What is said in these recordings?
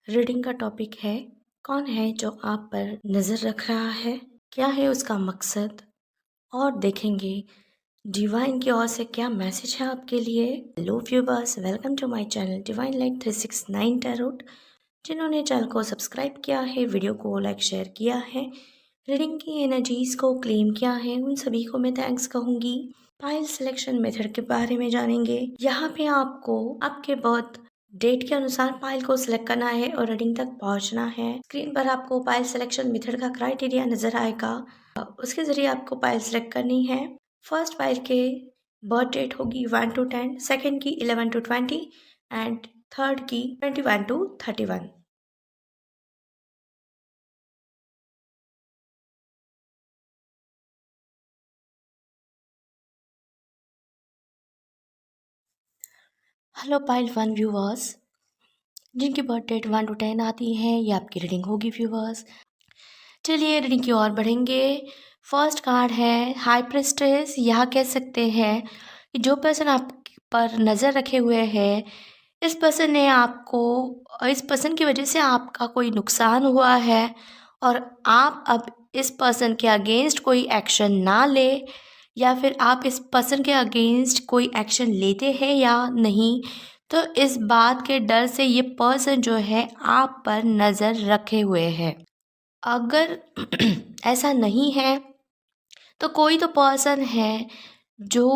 Reading का topic है, कौन है जो आप पर नज़र रख रहा है, क्या है उसका मकसद, और देखेंगे डिवाइन की ओर से क्या मैसेज है आपके लिए। Hello viewers, welcome to my channel divine light 369 tarot. जिन्होंने चैनल को सब्सक्राइब किया है, वीडियो को लाइक शेयर किया है, रीडिंग की एनर्जीज को क्लेम किया है, उन सभी को मैं थैंक्स कहूँगी। फाइल सिलेक्शन मेथड के बारे में जानेंगे। यहाँ पे आपको आपके बर्थ डेट के अनुसार फाइल को सिलेक्ट करना है और रीडिंग तक पहुंचना है। स्क्रीन पर आपको फाइल सिलेक्शन मेथड का क्राइटेरिया नजर आएगा, उसके जरिए आपको फाइल सिलेक्ट करनी है। फर्स्ट फाइल के बर्थ डेट होगी 1 to 10, सेकेंड की 11 to 20 एंड थर्ड की 21 to 31। हेलो पाइल 1 व्यूवर्स, जिनकी बर्थ डेट 1 to 10 आती है, ये आपकी रीडिंग होगी व्यूवर्स। चलिए रीडिंग की ओर बढ़ेंगे। फर्स्ट कार्ड है हाई प्रिस्टेस। यह कह सकते हैं कि जो पर्सन आप पर नज़र रखे हुए है, इस पर्सन ने आपको, इस पर्सन की वजह से आपका कोई नुकसान हुआ है और आप अब इस पर्सन के अगेंस्ट कोई एक्शन ना ले, या फिर आप इस पर्सन के अगेंस्ट कोई एक्शन लेते हैं या नहीं, तो इस बात के डर से ये पर्सन जो है आप पर नज़र रखे हुए है। अगर ऐसा नहीं है तो कोई तो पर्सन है जो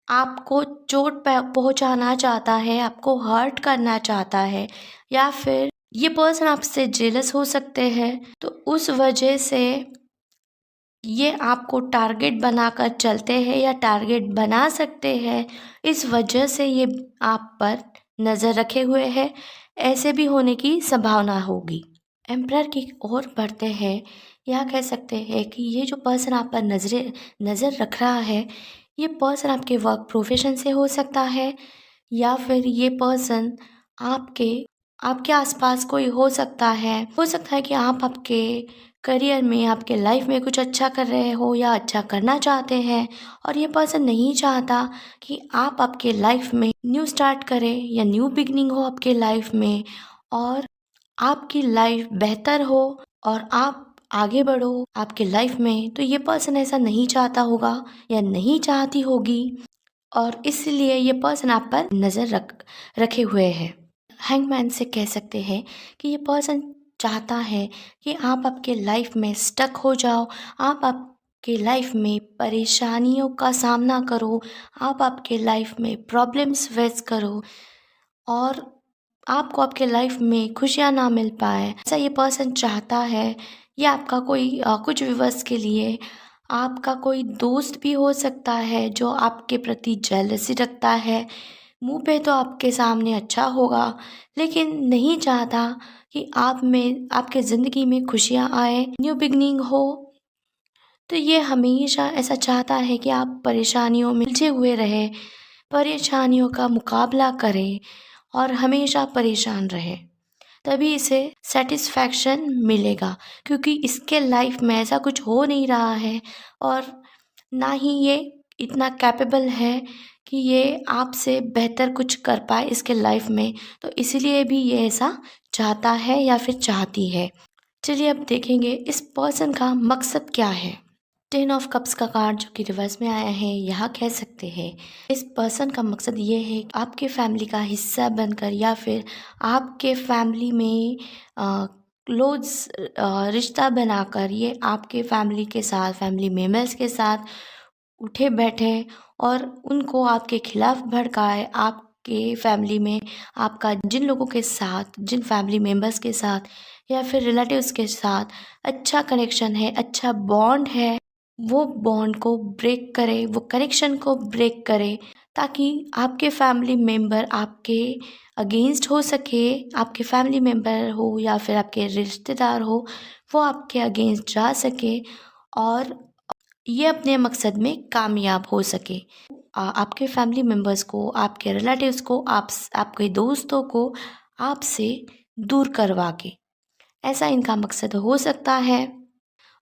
आपको चोट पहुंचाना चाहता है, आपको हर्ट करना चाहता है, या फिर ये पर्सन आपसे जेलस हो सकते हैं, तो उस वजह से ये आपको टारगेट बनाकर चलते हैं या टारगेट बना सकते हैं। इस वजह से ये आप पर नज़र रखे हुए हैं, ऐसे भी होने की संभावना होगी। एम्परर की ओर बढ़ते हैं। यह कह सकते हैं कि ये जो पर्सन आप पर नज़र रख रहा है, ये पर्सन आपके वर्क प्रोफेशन से हो सकता है, या फिर ये पर्सन आपके आपके आसपास कोई हो सकता है। हो सकता है कि आप आपके करियर में, आपके लाइफ में कुछ अच्छा कर रहे हो या अच्छा करना चाहते हैं, और ये पर्सन नहीं चाहता कि आप आपके लाइफ में न्यू स्टार्ट करें या न्यू बिगनिंग हो आपके लाइफ में, और आपकी लाइफ बेहतर हो और आप आगे बढ़ो आपके लाइफ में। तो ये पर्सन ऐसा नहीं चाहता होगा या नहीं चाहती होगी, और इसलिए ये पर्सन आप पर नज़र रखे हुए हैं। हैंगमैन से कह सकते हैं कि ये पर्सन चाहता है कि आप आपके लाइफ में स्टक हो जाओ, आप आपके लाइफ में परेशानियों का सामना करो, आप आपके लाइफ में प्रॉब्लम्स फेस करो, और आपको आपके लाइफ में खुशियाँ ना मिल पाए, ऐसा ये पर्सन चाहता है। या आपका कोई कुछ व्यूअर्स के लिए आपका कोई दोस्त भी हो सकता है जो आपके प्रति जेलसी रखता है। मुंह पे तो आपके सामने अच्छा होगा, लेकिन नहीं चाहता कि आप में, आपके ज़िंदगी में खुशियाँ आए, न्यू बिगनिंग हो। तो ये हमेशा ऐसा चाहता है कि आप परेशानियों में उलझे हुए रहें, परेशानियों का मुकाबला करें और हमेशा परेशान रहे, तभी इसे सेटिस्फैक्शन मिलेगा, क्योंकि इसके लाइफ में ऐसा कुछ हो नहीं रहा है और ना ही ये इतना कैपेबल है कि ये आपसे बेहतर कुछ कर पाए इसके लाइफ में। तो इसीलिए भी ये ऐसा चाहता है या फिर चाहती है। चलिए अब देखेंगे इस पर्सन का मकसद क्या है। 10 ऑफ कप्स का कार्ड जो कि रिवर्स में आया है, यहाँ कह सकते हैं इस पर्सन का मकसद ये है कि आपके फैमिली का हिस्सा बनकर या फिर आपके फैमिली में क्लोज रिश्ता बनाकर ये आपके फैमिली के साथ, फैमिली मेम्बर्स के साथ उठे बैठे और उनको आपके खिलाफ भड़काए। आपके फैमिली में आपका जिन लोगों के साथ, जिन फैमिली मेम्बर्स के साथ या फिर रिलेटिव्स के साथ अच्छा कनेक्शन है, अच्छा बॉन्ड है, वो बॉन्ड को ब्रेक करे, वो कनेक्शन को ब्रेक करे, ताकि आपके फैमिली मेम्बर आपके अगेंस्ट हो सके। आपके फैमिली मेम्बर हो या फिर आपके रिश्तेदार हो, वो आपके अगेंस्ट जा सके और ये अपने मकसद में कामयाब हो सके। आपके फैमिली मेम्बर्स को, आपके रिलेटिव्स को, आपके दोस्तों को आपसे दूर करवा के, ऐसा इनका मकसद हो सकता है।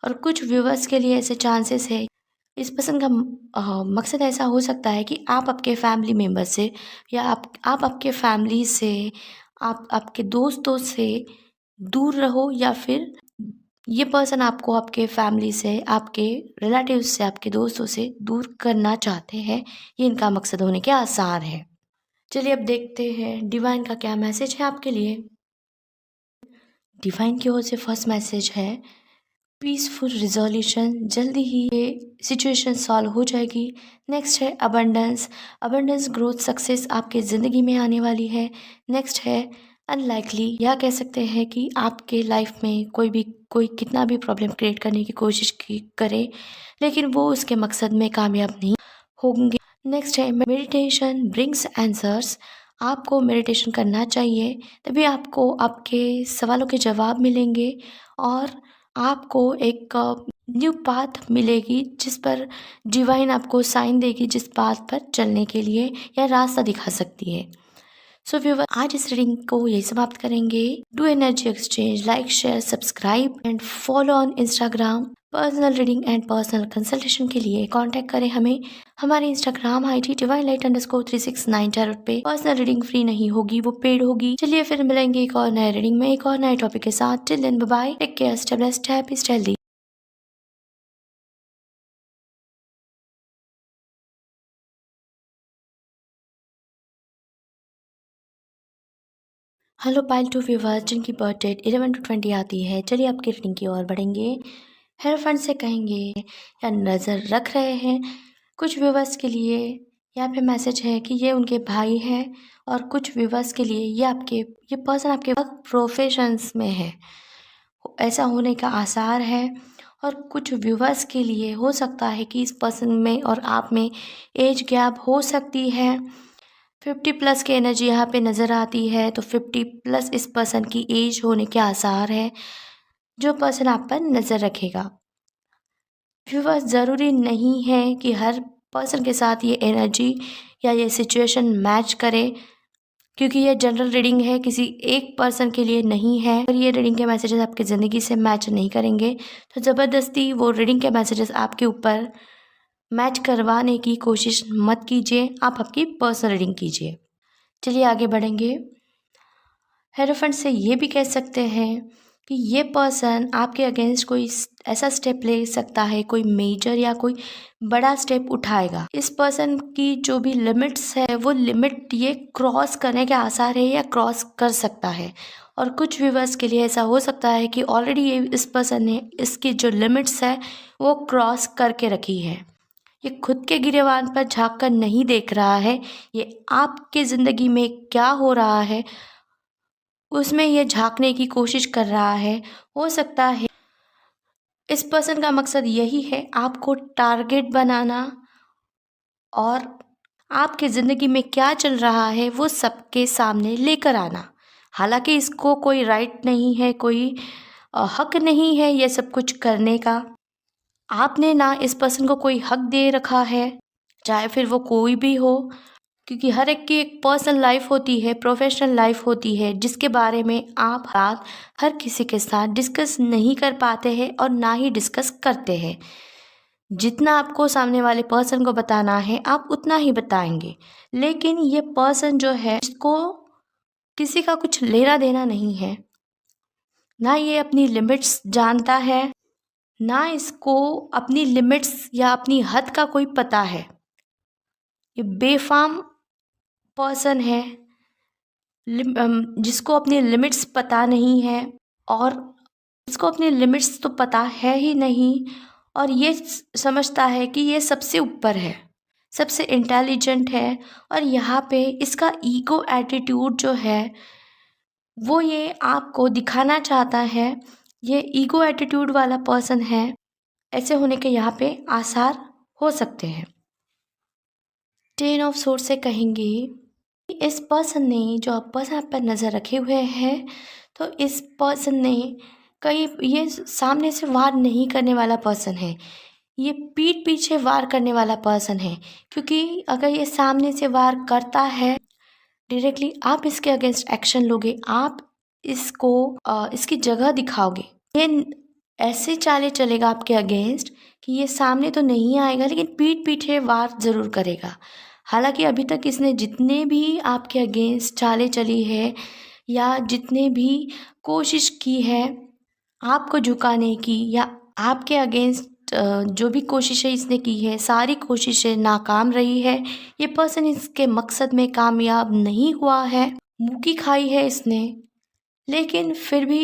और कुछ व्यूवर्स के लिए ऐसे चांसेस है, इस पर्सन का मकसद ऐसा हो सकता है कि आप आपके फैमिली मेम्बर से या आप आपके फैमिली से, आप आपके दोस्तों से दूर रहो या फिर ये पर्सन आपको आपके फैमिली से, आपके रिलेटिव्स से, आपके दोस्तों से दूर करना चाहते हैं। ये इनका मकसद होने के आसार है। चलिए अब देखते हैं डिवाइन का क्या मैसेज है आपके लिए। डिवाइन की ओर से फर्स्ट मैसेज है पीसफुल रिजोल्यूशन, जल्दी ही ये सिचुएशन सॉल्व हो जाएगी। नेक्स्ट है अबंडेंस, अबंडेंस ग्रोथ सक्सेस आपके ज़िंदगी में आने वाली है। नेक्स्ट है अनलाइकली, या कह सकते हैं कि आपके लाइफ में कोई कितना भी प्रॉब्लम क्रिएट करने की कोशिश की करे, लेकिन वो उसके मकसद में कामयाब नहीं होंगे। नेक्स्ट है मेडिटेशन ब्रिंग्स आंसर्स, आपको मेडिटेशन करना चाहिए, तभी आपको आपके सवालों के जवाब मिलेंगे और आपको एक न्यू पाथ मिलेगी जिस पर डिवाइन आपको साइन देगी, जिस पाथ पर चलने के लिए या रास्ता दिखा सकती है। सो व्यूअर, आज इस रीडिंग को यही समाप्त करेंगे। Do energy exchange, like share subscribe and follow on Instagram. Personal reading and personal consultation के लिए कांटेक्ट करें हमें। हमारे इंस्टाग्राम ID divinelight_36 टैरोट पे। पर्सनल रीडिंग फ्री नहीं होगी, वो पेड होगी। चलिए फिर मिलेंगे एक और नए रीडिंग में एक और नए टॉपिक के साथ। Till then bye bye, take care, stay blessed, happy, stay healthy. Hello pile two viewers जिनकी बर्थ डेट 11 to 20 आती है। चलिए आपकी रीडिंग की ओर बढ़ेंगे। हेरोफेंट से कहेंगे या नज़र रख रहे हैं, कुछ व्यूवर्स के लिए यहाँ पे मैसेज है कि ये उनके भाई हैं, और कुछ व्यूवर्स के लिए ये पर्सन आपके वर्क प्रोफेशंस में है, ऐसा होने का आसार है। और कुछ व्यूवर्स के लिए हो सकता है कि इस पर्सन में और आप में एज गैप हो सकती है। 50+ की एनर्जी यहाँ पे नज़र आती है, तो 50+ इस पर्सन की एज होने के आसार है, जो पर्सन आप पर नज़र रखेगा। व्यूअर्स, ज़रूरी नहीं है कि हर पर्सन के साथ ये एनर्जी या ये सिचुएशन मैच करे, क्योंकि ये जनरल रीडिंग है, किसी एक पर्सन के लिए नहीं है। अगर ये रीडिंग के मैसेजेस आपकी ज़िंदगी से मैच नहीं करेंगे तो ज़बरदस्ती वो रीडिंग के मैसेजेस आपके ऊपर मैच करवाने की कोशिश मत कीजिए, आप आपकी पर्सनल रीडिंग कीजिए। चलिए आगे बढ़ेंगे। हेरोफेंट से ये भी कह सकते हैं कि ये पर्सन आपके अगेंस्ट कोई ऐसा स्टेप ले सकता है, कोई मेजर या कोई बड़ा स्टेप उठाएगा। इस पर्सन की जो भी लिमिट्स है वो लिमिट ये क्रॉस करने के आसार है या क्रॉस कर सकता है। और कुछ व्यूवर्स के लिए ऐसा हो सकता है कि ऑलरेडी ये इस पर्सन ने इसकी जो लिमिट्स है वो क्रॉस करके रखी है। ये खुद के गिरेबान पर झाँक कर नहीं देख रहा है, ये आपके ज़िंदगी में क्या हो रहा है उसमें ये झांकने की कोशिश कर रहा है। हो सकता है इस पर्सन का मकसद यही है आपको टारगेट बनाना, और आपकी ज़िंदगी में क्या चल रहा है वो सबके सामने लेकर आना। हालांकि इसको कोई राइट नहीं है, कोई हक नहीं है ये सब कुछ करने का। आपने ना इस पर्सन को कोई हक दे रखा है, चाहे फिर वो कोई भी हो, क्योंकि हर एक की एक पर्सनल लाइफ होती है, प्रोफेशनल लाइफ होती है, जिसके बारे में आप बात हर किसी के साथ डिस्कस नहीं कर पाते हैं और ना ही डिस्कस करते हैं। जितना आपको सामने वाले पर्सन को बताना है आप उतना ही बताएंगे, लेकिन ये पर्सन जो है इसको किसी का कुछ लेना देना नहीं है, ना ये अपनी लिमिट्स जानता है, ना इसको अपनी लिमिट्स या अपनी हद का कोई पता है। ये बेफाम पर्सन है जिसको अपनी लिमिट्स पता नहीं है, और इसको अपनी लिमिट्स तो पता है ही नहीं, और ये समझता है कि ये सबसे ऊपर है, सबसे इंटेलिजेंट है। और यहाँ पे इसका ईगो एटीट्यूड जो है वो ये आपको दिखाना चाहता है। ये ईगो एटीट्यूड वाला पर्सन है, ऐसे होने के यहाँ पे आसार हो सकते हैं। 10 ऑफ सोर्स से कहेंगे इस पर्सन ने जो पर्सन आप पर नज़र रखे हुए हैं, तो इस पर्सन ने ये सामने से वार नहीं करने वाला पर्सन है, ये पीठ पीछे वार करने वाला पर्सन है। क्योंकि अगर ये सामने से वार करता है डायरेक्टली, आप इसके अगेंस्ट एक्शन लोगे, आप इसको इसकी जगह दिखाओगे। ये ऐसे चाले चलेगा आपके अगेंस्ट कि ये सामने तो नहीं आएगा, लेकिन पीठ पीछे वार ज़रूर करेगा। हालांकि अभी तक इसने जितने भी आपके अगेंस्ट चाले चली है या जितने भी कोशिश की है आपको झुकाने की या आपके अगेंस्ट जो भी कोशिशें इसने की है, सारी कोशिशें नाकाम रही है। ये पर्सन इसके मकसद में कामयाब नहीं हुआ है, मुँह खाई है इसने, लेकिन फिर भी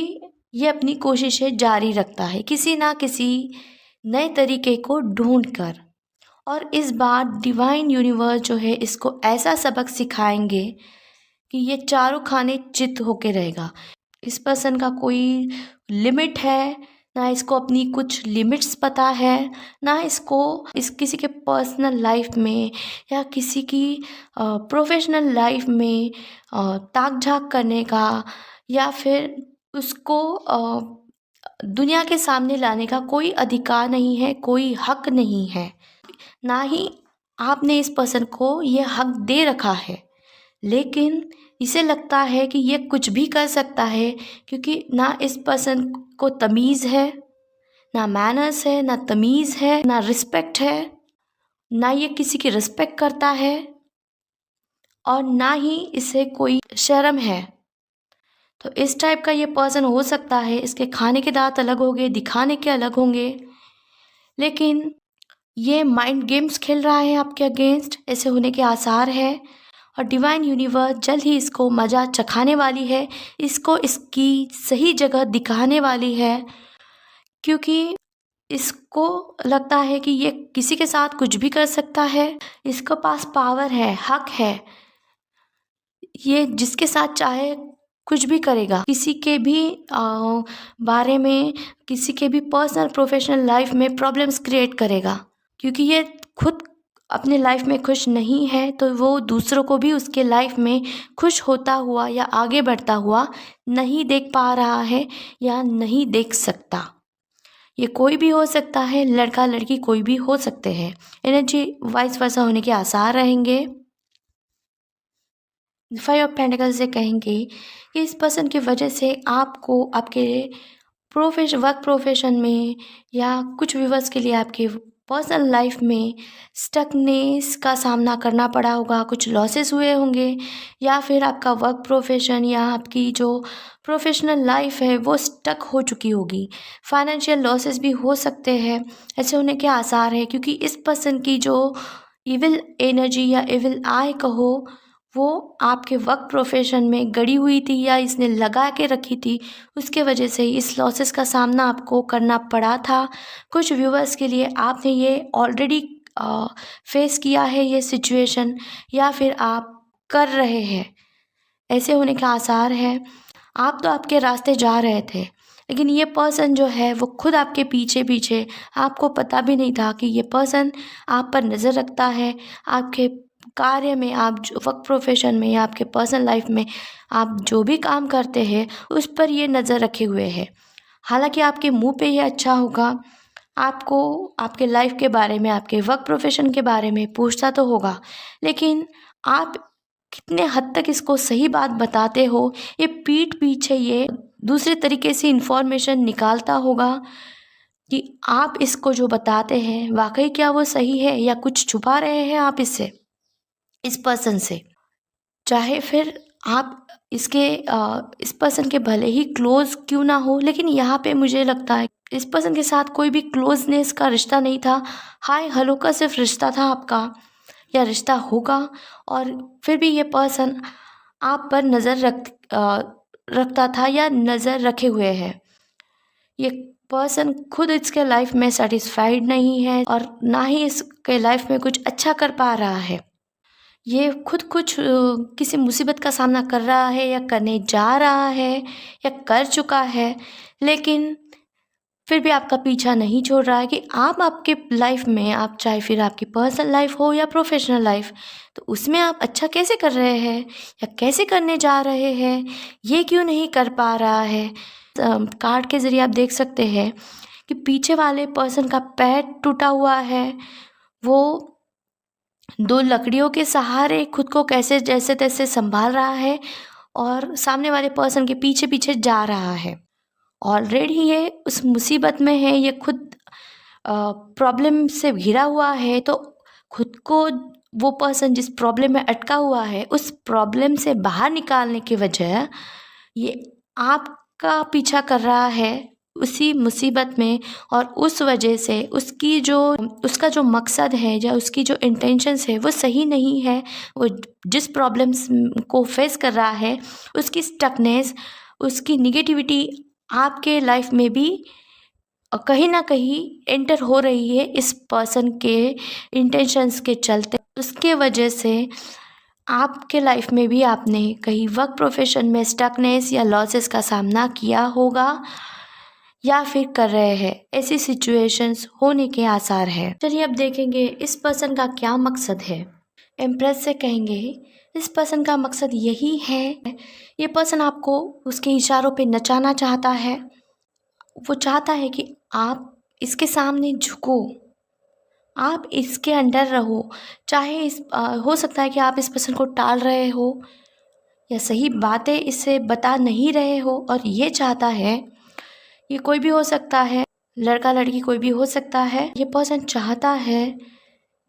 ये अपनी कोशिशें जारी रखता है किसी ना किसी नए तरीके को ढूंढ कर। और इस बार डिवाइन यूनिवर्स जो है इसको ऐसा सबक सिखाएंगे कि ये चारों खाने चित होके रहेगा। इस पर्सन का कोई लिमिट है, ना इसको अपनी कुछ लिमिट्स पता है, ना इसको इस किसी के पर्सनल लाइफ में या किसी की प्रोफेशनल लाइफ में ताक झाक करने का या फिर उसको दुनिया के सामने लाने का कोई अधिकार नहीं है, कोई हक नहीं है। ना ही आपने इस पर्सन को ये हक दे रखा है, लेकिन इसे लगता है कि ये कुछ भी कर सकता है क्योंकि ना इस पर्सन को तमीज़ है, ना मैनर्स है, ना तमीज़ है, ना रिस्पेक्ट है, ना ये किसी की रिस्पेक्ट करता है और ना ही इसे कोई शर्म है। तो इस टाइप का ये पर्सन हो सकता है। इसके खाने के दांत अलग होंगे, दिखाने के अलग होंगे, लेकिन ये माइंड गेम्स खेल रहा है आपके अगेंस्ट, ऐसे होने के आसार है। और डिवाइन यूनिवर्स जल्द ही इसको मज़ा चखाने वाली है, इसको इसकी सही जगह दिखाने वाली है, क्योंकि इसको लगता है कि ये किसी के साथ कुछ भी कर सकता है, इसके पास पावर है, हक है, ये जिसके साथ चाहे कुछ भी करेगा। किसी के भी बारे में, किसी के भी पर्सनल प्रोफेशनल लाइफ में प्रॉब्लम्स क्रिएट करेगा, क्योंकि ये खुद अपने लाइफ में खुश नहीं है तो वो दूसरों को भी उसके लाइफ में खुश होता हुआ या आगे बढ़ता हुआ नहीं देख पा रहा है या नहीं देख सकता। ये कोई भी हो सकता है, लड़का लड़की कोई भी हो सकते हैं। एनर्जी वाइस वर्सा होने के आसार रहेंगे। 5 ऑफ पेंटिकल्स से कहेंगे कि इस पर्सन की वजह से आपको आपके वर्क प्रोफेशन में या कुछ व्यूवर्स के लिए आपके पर्सनल लाइफ में स्टकनेस का सामना करना पड़ा होगा, कुछ लॉसेस हुए होंगे, या फिर आपका वर्क प्रोफेशन या आपकी जो प्रोफेशनल लाइफ है वो स्टक हो चुकी होगी। फाइनेंशियल लॉसेस भी हो सकते हैं, ऐसे होने के आसार है, क्योंकि इस पर्सन की जो इविल एनर्जी या इविल आई कहो वो आपके वर्क प्रोफेशन में गड़ी हुई थी या इसने लगा के रखी थी, उसके वजह से इस लॉसेस का सामना आपको करना पड़ा था। कुछ व्यूवर्स के लिए आपने ये ऑलरेडी फेस किया है ये सिचुएशन, या फिर आप कर रहे हैं, ऐसे होने के आसार है। आप तो आपके रास्ते जा रहे थे, लेकिन ये पर्सन जो है वो खुद आपके पीछे पीछे, आपको पता भी नहीं था कि ये पर्सन आप पर नज़र रखता है, आपके कार्य में, आप जो वर्क प्रोफेशन में या आपके पर्सनल लाइफ में आप जो भी काम करते हैं उस पर ये नज़र रखे हुए है। हालांकि आपके मुंह पे ये अच्छा होगा, आपको आपके लाइफ के बारे में, आपके वर्क प्रोफेशन के बारे में पूछता तो होगा, लेकिन आप कितने हद तक इसको सही बात बताते हो, ये पीठ पीछे ये दूसरे तरीके से इन्फॉर्मेशन निकालता होगा कि आप इसको जो बताते हैं वाकई क्या वो सही है या कुछ छुपा रहे हैं आप इससे, इस पर्सन से। चाहे फिर आप इसके इस पर्सन के भले ही क्लोज क्यों ना हो, लेकिन यहाँ पे मुझे लगता है इस पर्सन के साथ कोई भी क्लोजनेस का रिश्ता नहीं था, हाय हेलो का सिर्फ रिश्ता था आपका या रिश्ता होगा। और फिर भी ये पर्सन आप पर नज़र रखता था या नज़र रखे हुए है। ये पर्सन खुद इसके लाइफ में सेटिस्फाइड नहीं है और ना ही इसके लाइफ में कुछ अच्छा कर पा रहा है। ये खुद कुछ किसी मुसीबत का सामना कर रहा है या करने जा रहा है या कर चुका है, लेकिन फिर भी आपका पीछा नहीं छोड़ रहा है कि आप आपके लाइफ में, आप चाहे फिर आपकी पर्सनल लाइफ हो या प्रोफेशनल लाइफ, तो उसमें आप अच्छा कैसे कर रहे हैं या कैसे करने जा रहे हैं, ये क्यों नहीं कर पा रहा है। कार्ड के ज़रिए आप देख सकते हैं कि पीछे वाले पर्सन का पैर टूटा हुआ है, वो 2 लकड़ियों के सहारे खुद को कैसे जैसे तैसे संभाल रहा है और सामने वाले पर्सन के पीछे पीछे जा रहा है। ऑलरेडी ये उस मुसीबत में है, ये खुद प्रॉब्लम से घिरा हुआ है, तो खुद को वो पर्सन जिस प्रॉब्लम में अटका हुआ है उस प्रॉब्लम से बाहर निकालने के वजह ये आपका पीछा कर रहा है उसी मुसीबत में, और उस वजह से उसका जो मकसद है या उसकी जो इंटेंशंस है वो सही नहीं है। वो जिस प्रॉब्लम्स को फेस कर रहा है, उसकी स्टकनेस, उसकी निगेटिविटी आपके लाइफ में भी कहीं ना कहीं एंटर हो रही है इस पर्सन के इंटेंशंस के चलते। उसके वजह से आपके लाइफ में भी आपने कहीं वर्क प्रोफेशन में स्टकनेस या लॉसेस का सामना किया होगा या फिर कर रहे हैं। ऐसी सिचुएशंस होने के आसार है। चलिए अब देखेंगे इस पर्सन का क्या मकसद है। एम्प्रेस से कहेंगे इस पर्सन का मकसद यही है, ये पर्सन आपको उसके इशारों पे नचाना चाहता है। वो चाहता है कि आप इसके सामने झुको, आप इसके अंडर रहो। चाहे हो सकता है कि आप इस पर्सन को टाल रहे हो या सही बातें इससे बता नहीं रहे हो, और ये चाहता है, ये कोई भी हो सकता है, लड़का लड़की कोई भी हो सकता है। ये पर्सन चाहता है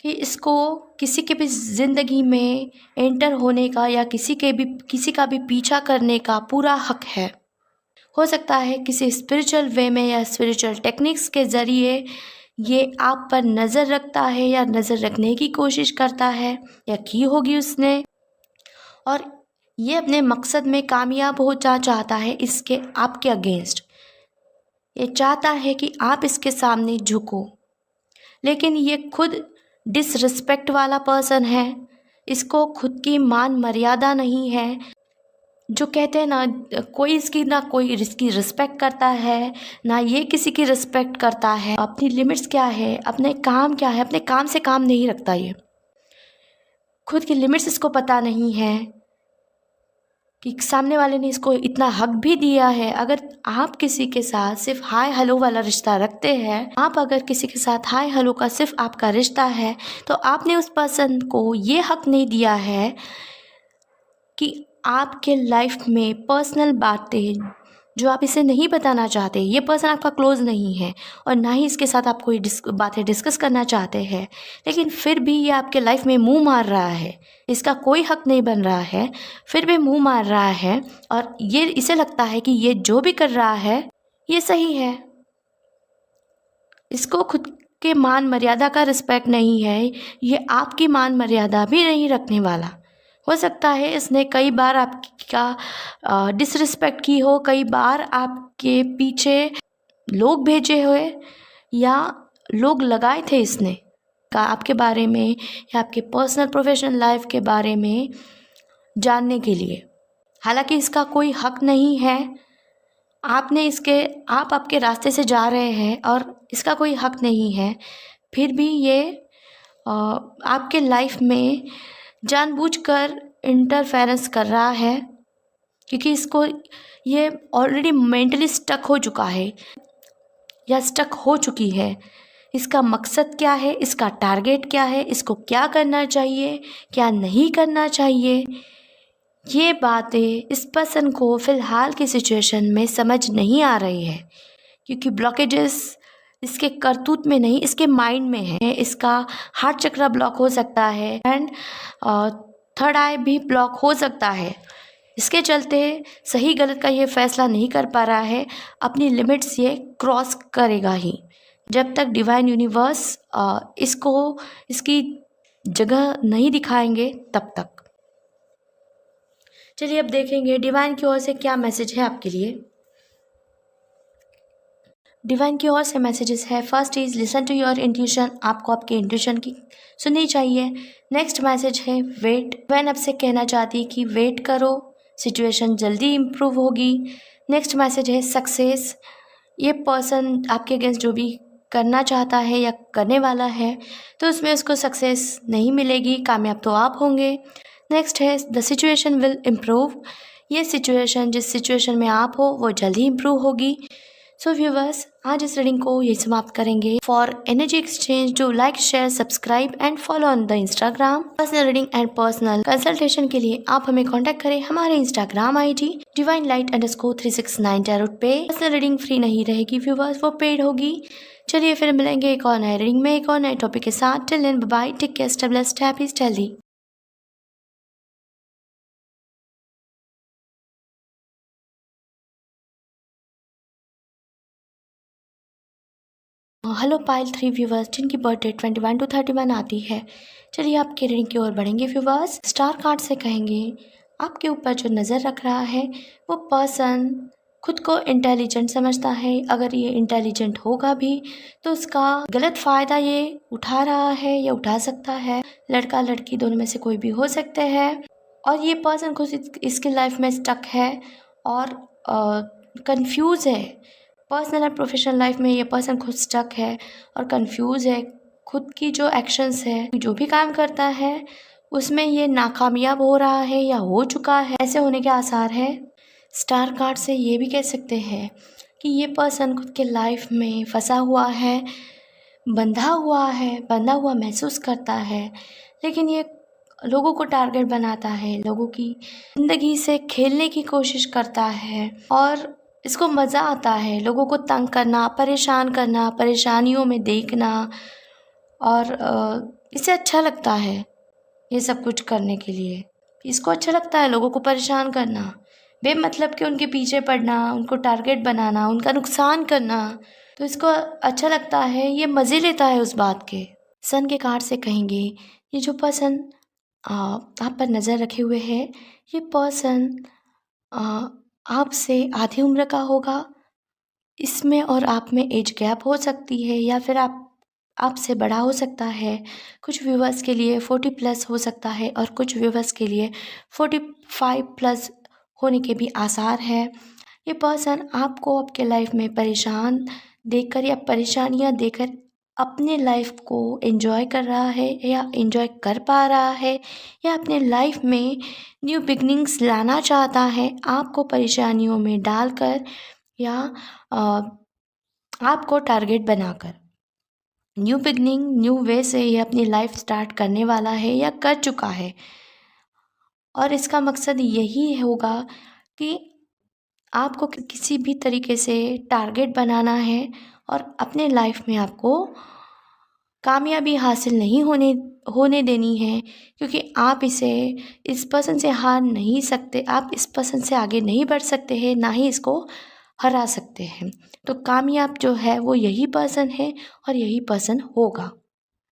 कि इसको किसी के भी ज़िंदगी में एंटर होने का या किसी का भी पीछा करने का पूरा हक है। हो सकता है किसी स्पिरिचुअल वे में या स्पिरिचुअल टेक्निक्स के ज़रिए ये आप पर नज़र रखता है या नज़र रखने की कोशिश करता है या की होगी उसने, और ये अपने मकसद में कामयाब होना चाहता है इसके आपके अगेंस्ट। ये चाहता है कि आप इसके सामने झुको, लेकिन ये खुद डिसरिस्पेक्ट वाला पर्सन है। इसको खुद की मान मर्यादा नहीं है। जो कहते हैं ना, कोई इसकी रिस्पेक्ट करता है, ना ये किसी की रिस्पेक्ट करता है। अपनी लिमिट्स क्या है, अपने काम क्या है, अपने काम से काम नहीं रखता। ये खुद की लिमिट्स इसको पता नहीं है कि सामने वाले ने इसको इतना हक भी दिया है। अगर आप किसी के साथ सिर्फ हाय हेलो वाला रिश्ता रखते हैं, आप अगर किसी के साथ हाय हेलो का सिर्फ आपका रिश्ता है, तो आपने उस पर्सन को ये हक नहीं दिया है कि आपके लाइफ में पर्सनल बातें जो आप इसे नहीं बताना चाहते, ये पर्सन आपका क्लोज नहीं है और ना ही इसके साथ आप कोई बातें डिस्कस करना चाहते हैं, लेकिन फिर भी ये आपके लाइफ में मुंह मार रहा है। इसका कोई हक नहीं बन रहा है, फिर भी मुंह मार रहा है, और ये इसे लगता है कि ये जो भी कर रहा है ये सही है। इसको खुद के मान मर्यादा का रिस्पेक्ट नहीं है, ये आपकी मान मर्यादा भी नहीं रखने वाला। हो सकता है इसने कई बार आपका डिसरिस्पेक्ट की हो, कई बार आपके पीछे लोग भेजे हुए या लोग लगाए थे इसने आपके बारे में या आपके पर्सनल प्रोफेशनल लाइफ के बारे में जानने के लिए। हालांकि इसका कोई हक नहीं है। आप आपके रास्ते से जा रहे हैं और इसका कोई हक नहीं है, फिर भी ये आपके लाइफ में जानबूझकर इंटरफेरेंस कर रहा है, क्योंकि इसको ये ऑलरेडी मेंटली स्टक हो चुका है या स्टक हो चुकी है। इसका मकसद क्या है, इसका टारगेट क्या है, इसको क्या करना चाहिए, क्या नहीं करना चाहिए, ये बातें इस पर्सन को फ़िलहाल की सिचुएशन में समझ नहीं आ रही है, क्योंकि ब्लॉकेजेस इसके करतूत में नहीं, इसके माइंड में है। इसका हार्ट चक्र ब्लॉक हो सकता है एंड थर्ड आई भी ब्लॉक हो सकता है। इसके चलते सही गलत का ये फैसला नहीं कर पा रहा है। अपनी लिमिट्स ये क्रॉस करेगा ही जब तक डिवाइन यूनिवर्स इसकी जगह नहीं दिखाएंगे तब तक। चलिए अब देखेंगे डिवाइन की ओर से क्या मैसेज है आपके लिए। डिवाइन की ओर से मैसेजेस है, first is listen to your intuition, आपको आपके इंट्यूशन की सुननी चाहिए। नेक्स्ट मैसेज है वेट, डिवाइन आपसे कहना चाहती है कि वेट करो, सिचुएशन जल्दी इम्प्रूव होगी। नेक्स्ट मैसेज है सक्सेस, ये पर्सन आपके अगेंस्ट जो भी करना चाहता है या करने वाला है तो उसमें उसको सक्सेस नहीं मिलेगी, कामयाब तो आप होंगे। नेक्स्ट है द सिचुएशन विल इम्प्रूव, ये सिचुएशन जिस सिचुएशन में आप हो वो जल्दी इम्प्रूव होगी। सो व्यूवर्स, आज इस रीडिंग को यही समाप्त करेंगे। For energy exchange do like share subscribe and follow on the Instagram. Personal reading and personal consultation के लिए आप हमें कांटेक्ट करें हमारे इंस्टाग्राम ID divinelight_369 टैरोट पे। पर्सनल रीडिंग फ्री नहीं रहेगी व्यूवर्स, वो पेड होगी। चलिए फिर मिलेंगे एक और नए रीडिंग में एक और नए टॉपिक के साथ। Till then bye bye, take care, stay blessed, happy, healthy. Hello pile 3 viewers जिनकी बर्थडे 21 to 31 आती है। चलिए आपके रीडिंग की ओर बढ़ेंगे व्यूवर्स। स्टार कार्ड से कहेंगे आपके ऊपर जो नज़र रख रहा है वो पर्सन खुद को इंटेलिजेंट समझता है। अगर ये इंटेलिजेंट होगा भी तो उसका गलत फ़ायदा ये उठा रहा है या उठा सकता है। लड़का लड़की दोनों में से कोई भी हो सकते हैं और ये पर्सन खुद इसकी लाइफ में स्टक है और कंफ्यूज है। पर्सनल और प्रोफेशनल लाइफ में ये पर्सन खुद स्टक है और कंफ्यूज है। खुद की जो एक्शंस है, जो भी काम करता है उसमें ये नाकामयाब हो रहा है या हो चुका है, ऐसे होने के आसार है। स्टार कार्ड से ये भी कह सकते हैं कि ये पर्सन खुद के लाइफ में फंसा हुआ है, बंधा हुआ महसूस करता है, लेकिन ये लोगों को टारगेट बनाता है, लोगों की ज़िंदगी से खेलने की कोशिश करता है और इसको मज़ा आता है लोगों को तंग करना, परेशान करना, परेशानियों में देखना और इसे अच्छा लगता है ये सब कुछ करने के लिए। इसको अच्छा लगता है लोगों को परेशान करना, बेमतलब के उनके पीछे पड़ना, उनको टारगेट बनाना, उनका नुकसान करना, तो इसको अच्छा लगता है, ये मज़े लेता है उस बात के। सन के कार्ड से कहेंगे ये जो पर्सन आप पर नज़र रखे हुए है, ये पर्सन आपसे आधी उम्र का होगा। इसमें और आप में एज गैप हो सकती है या फिर आपसे बड़ा हो सकता है। कुछ व्यूवर्स के लिए 40 प्लस हो सकता है और कुछ व्यूवर्स के लिए 45 प्लस होने के भी आसार है। ये पर्सन आपको आपके लाइफ में परेशान देखकर या परेशानियां देकर अपने लाइफ को एंजॉय कर रहा है या एंजॉय कर पा रहा है या अपने लाइफ में न्यू बिगनिंग्स लाना चाहता है, आपको परेशानियों में डालकर या आपको टारगेट बनाकर। न्यू बिगनिंग, न्यू वे से ये अपनी लाइफ स्टार्ट करने वाला है या कर चुका है और इसका मकसद यही होगा कि आपको किसी भी तरीके से टारगेट बनाना है और अपने लाइफ में आपको कामयाबी हासिल नहीं होने देनी है, क्योंकि आप इस पर्सन से हार नहीं सकते, आप इस पर्सन से आगे नहीं बढ़ सकते हैं, ना ही इसको हरा सकते हैं। तो कामयाब जो है वो यही पर्सन है और यही पर्सन होगा।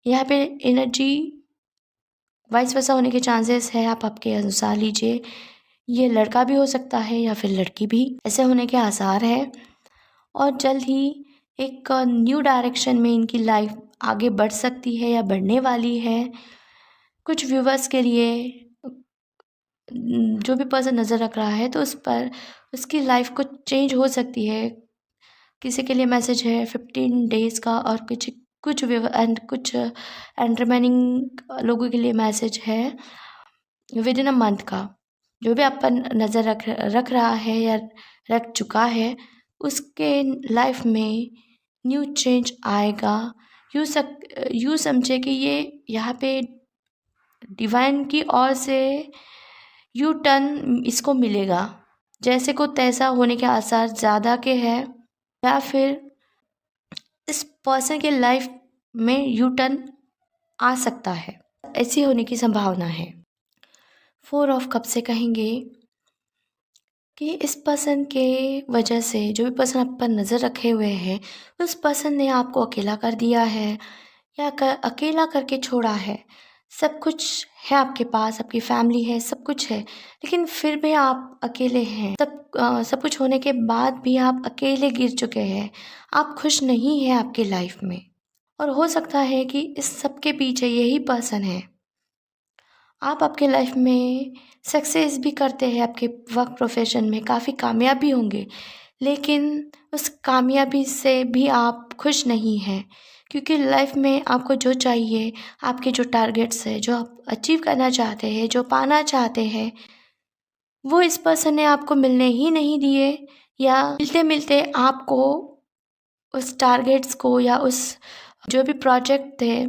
यहाँ पे एनर्जी वाइस वर्सा होने के चांसेस है, आप आपके अनुसार लीजिए। ये लड़का भी हो सकता है या फिर लड़की भी, ऐसे होने के आसार है और जल्द ही एक न्यू डायरेक्शन में इनकी लाइफ आगे बढ़ सकती है या बढ़ने वाली है। कुछ व्यूवर्स के लिए जो भी पर्सन नज़र रख रहा है तो उस पर उसकी लाइफ कुछ चेंज हो सकती है। किसी के लिए मैसेज है 15 डेज़ का और कुछ एंड रिमेनिंग लोगों के लिए मैसेज है विद इन अ मंथ का। जो भी आप पर नज़र रख रहा है या रख चुका है उसके लाइफ में न्यू चेंज आएगा। यूँ समझे कि ये यहाँ पे डिवाइन की ओर से यू टर्न इसको मिलेगा, जैसे को तैसा होने के आसार ज़्यादा के हैं या फिर इस पर्सन के लाइफ में यू टर्न आ सकता है, ऐसी होने की संभावना है। 4 ऑफ कप से कहेंगे कि इस पर्सन के वजह से जो भी पर्सन आप पर नज़र रखे हुए हैं उस पर्सन ने आपको अकेला कर दिया है या अकेला करके छोड़ा है। सब कुछ है आपके पास, आपकी फैमिली है, सब कुछ है, लेकिन फिर भी आप अकेले हैं। सब कुछ होने के बाद भी आप अकेले गिर चुके हैं, आप खुश नहीं हैं आपकी लाइफ में और हो सकता है कि इस सब के पीछे यही पर्सन है। आप आपके लाइफ में सक्सेस भी करते हैं, आपके वर्क प्रोफेशन में काफ़ी कामयाब भी होंगे, लेकिन उस कामयाबी से भी आप खुश नहीं हैं, क्योंकि लाइफ में आपको जो चाहिए, आपके जो टारगेट्स है, जो आप अचीव करना चाहते हैं, जो पाना चाहते हैं, वो इस पर्सन ने आपको मिलने ही नहीं दिए या मिलते मिलते आपको उस टारगेट्स को या उस जो भी प्रोजेक्ट थे,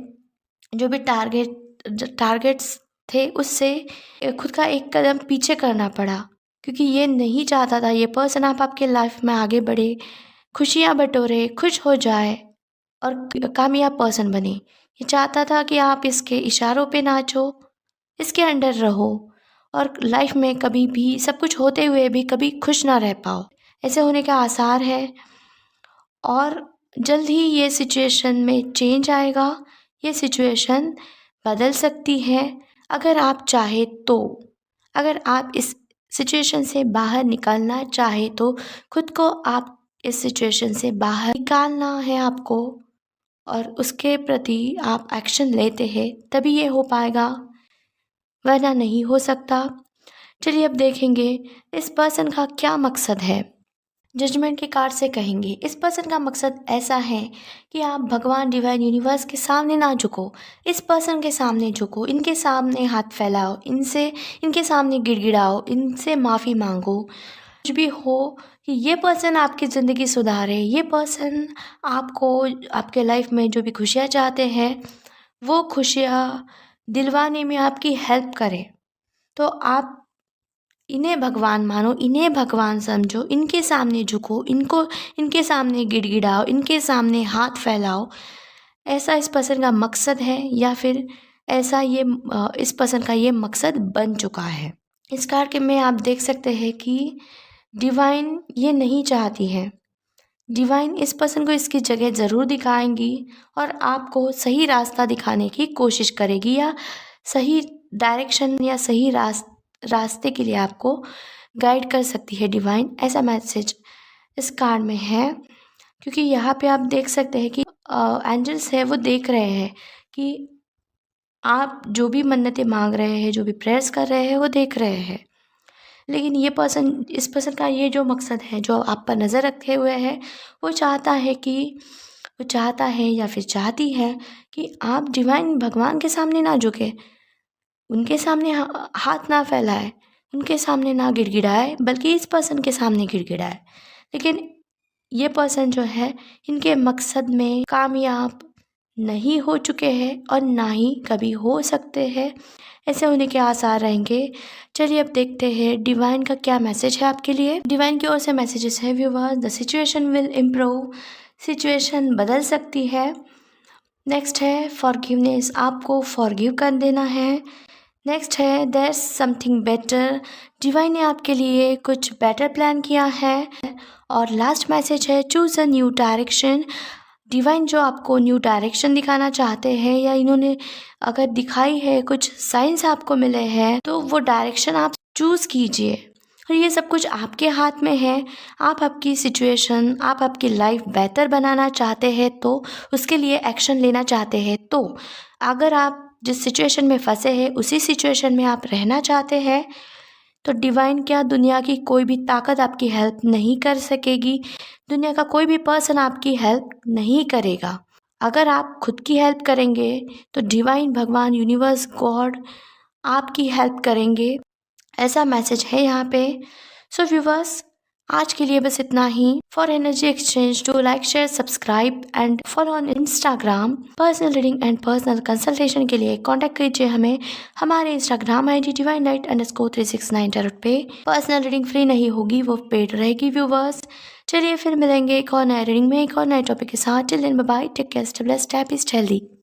जो भी टारगेट्स थे उससे खुद का एक कदम पीछे करना पड़ा, क्योंकि ये नहीं चाहता था ये पर्सन आप आपके लाइफ में आगे बढ़े, खुशियाँ बटोरे, खुश हो जाए और कामयाब पर्सन बने। ये चाहता था कि आप इसके इशारों पे नाचो, इसके अंडर रहो और लाइफ में कभी भी सब कुछ होते हुए भी कभी खुश ना रह पाओ। ऐसे होने के आसार है और जल्द ही ये सिचुएशन में चेंज आएगा, ये सिचुएशन बदल सकती है अगर आप चाहे तो। अगर आप इस सिचुएशन से बाहर निकलना चाहे तो खुद को आप इस सिचुएशन से बाहर निकालना है आपको, और उसके प्रति आप एक्शन लेते हैं तभी ये हो पाएगा, वरना नहीं हो सकता। चलिए अब देखेंगे इस पर्सन का क्या मकसद है। जजमेंट के कार्ड से कहेंगे इस पर्सन का मकसद ऐसा है कि आप भगवान डिवाइन यूनिवर्स के सामने ना झुको, इस पर्सन के सामने झुको, इनके सामने हाथ फैलाओ, इनके सामने गिड़गिड़ाओ, इनसे माफ़ी मांगो। कुछ भी हो कि ये पर्सन आपकी ज़िंदगी सुधारे, ये पर्सन आपको आपके लाइफ में जो भी खुशियाँ चाहते हैं वो खुशियाँ दिलवाने में आपकी हेल्प करे। तो आप इन्हें भगवान मानो, इन्हें भगवान समझो, इनके सामने झुको, इनके सामने गिड़गिड़ाओ, इनके सामने हाथ फैलाओ। ऐसा इस पर्सन का मकसद है, या फिर ऐसा इस पर्सन का ये मकसद बन चुका है। इस कार्ड के में आप देख सकते हैं कि डिवाइन ये नहीं चाहती है, डिवाइन इस पर्सन को इसकी जगह ज़रूर दिखाएंगी और आपको सही रास्ता दिखाने की कोशिश करेगी, या सही डायरेक्शन या सही रास्ते के लिए आपको गाइड कर सकती है डिवाइन। ऐसा मैसेज इस कार्ड में है, क्योंकि यहाँ पे आप देख सकते हैं कि एंजल्स है वो देख रहे हैं कि आप जो भी मन्नतें मांग रहे हैं, जो भी प्रेयर्स कर रहे हैं वो देख रहे हैं। लेकिन इस पर्सन का ये जो मकसद है, जो आप पर नज़र रखे हुए है, वो चाहता है या फिर चाहती है कि आप डिवाइन भगवान के सामने ना झुके, उनके सामने हाथ ना फैलाए, उनके सामने ना गिड़गिड़ाए, बल्कि इस पर्सन के सामने गिड़गिड़ाए। लेकिन ये पर्सन जो है इनके मकसद में कामयाब नहीं हो चुके हैं और ना ही कभी हो सकते हैं, ऐसे होने के आसार रहेंगे। चलिए अब देखते हैं डिवाइन का क्या मैसेज है आपके लिए। डिवाइन की ओर से मैसेजेस है viewers, the situation will improve, situation बदल सकती है। नेक्स्ट है फॉरगिवनेस, आपको फॉरगिव कर देना है। नेक्स्ट है there is something better, divine ने आपके लिए कुछ बेटर प्लान किया है। और लास्ट मैसेज है choose a new direction, divine जो आपको न्यू डायरेक्शन दिखाना चाहते हैं, या इन्होंने अगर दिखाई है, कुछ साइंस आपको मिले हैं, तो वो डायरेक्शन आप चूज़ कीजिए। और ये सब कुछ आपके हाथ में है। आप आपकी सिचुएशन, आप आपकी लाइफ बेहतर बनाना चाहते हैं, तो उसके लिए एक्शन लेना चाहते हैं। तो अगर आप जिस सिचुएशन में फंसे हैं उसी सिचुएशन में आप रहना चाहते हैं, तो डिवाइन क्या, दुनिया की कोई भी ताकत आपकी हेल्प नहीं कर सकेगी, दुनिया का कोई भी पर्सन आपकी हेल्प नहीं करेगा। अगर आप खुद की हेल्प करेंगे तो डिवाइन भगवान यूनिवर्स गॉड आपकी हेल्प करेंगे, ऐसा मैसेज है यहाँ पे। सो व्यूवर्स, आज के लिए बस इतना ही। For energy exchange do like, share, subscribe and follow on Instagram. Personal reading and personal consultation के लिए कांटेक्ट कीजिए हमें हमारे इंस्टाग्राम ID divinelight_369 पे। पर्सनल रीडिंग फ्री नहीं होगी, वो पेड रहेगी व्यूवर्स। चलिए फिर मिलेंगे एक और नए रीडिंग में एक और नए टॉपिक के साथ। Till then bye bye, take care, stay blessed, happy, stay healthy.